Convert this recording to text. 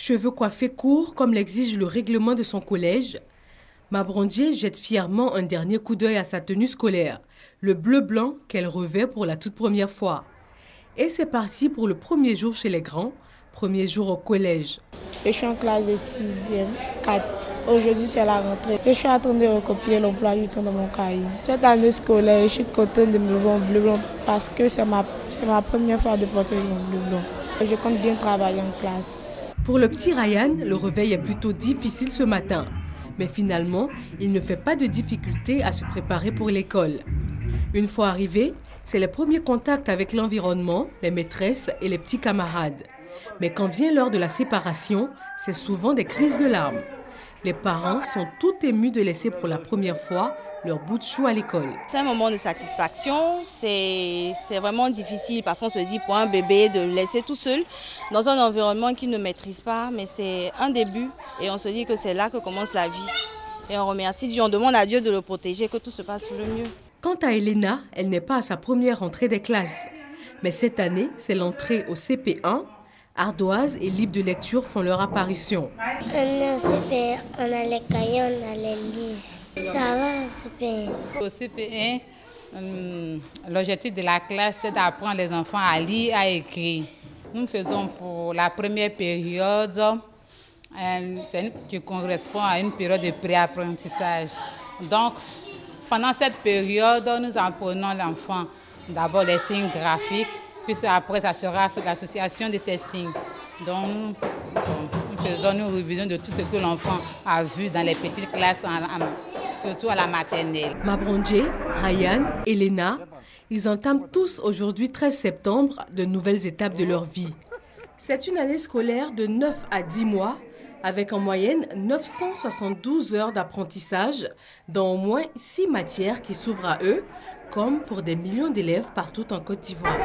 Cheveux coiffés courts comme l'exige le règlement de son collège, Mabrondier jette fièrement un dernier coup d'œil à sa tenue scolaire, le bleu-blanc qu'elle revêt pour la toute première fois. Et c'est parti pour le premier jour chez les grands, premier jour au collège. Je suis en classe de 6e, 4. Aujourd'hui, c'est la rentrée. Je suis en train de recopier l'emploi du temps dans mon cahier. Cette année scolaire, je suis contente de me voir en bleu-blanc parce que c'est ma première fois de porter mon bleu-blanc. Je compte bien travailler en classe. Pour le petit Ryan, le réveil est plutôt difficile ce matin. Mais finalement, il ne fait pas de difficulté à se préparer pour l'école. Une fois arrivé, c'est le premier contact avec l'environnement, les maîtresses et les petits camarades. Mais quand vient l'heure de la séparation, c'est souvent des crises de larmes. Les parents sont tout émus de laisser pour la première fois leur bout de chou à l'école. C'est un moment de satisfaction, c'est vraiment difficile parce qu'on se dit pour un bébé de le laisser tout seul dans un environnement qu'il ne maîtrise pas, mais c'est un début et on se dit que c'est là que commence la vie. Et on remercie Dieu, on demande à Dieu de le protéger, que tout se passe pour le mieux. Quant à Elena, elle n'est pas à sa première rentrée des classes. Mais cette année, c'est l'entrée au CP1. Ardoise et livres de lecture font leur apparition. On est au CP1, on a les cahiers, on a les livres. Ça va au CP1? Au CP1, l'objectif de la classe, c'est d'apprendre les enfants à lire, à écrire. Nous faisons pour la première période, qui correspond à une période de pré-apprentissage. Donc, pendant cette période, nous apprenons l'enfant d'abord les signes graphiques, puis après, ça sera l'association de ces signes. Donc, nous révisons de tout ce que l'enfant a vu dans les petites classes, surtout à la maternelle. Mabrondier, Ryan, Elena, ils entament tous aujourd'hui, 13 septembre, de nouvelles étapes de leur vie. C'est une année scolaire de 9 à 10 mois, avec en moyenne 972 heures d'apprentissage dans au moins 6 matières qui s'ouvrent à eux, comme pour des millions d'élèves partout en Côte d'Ivoire.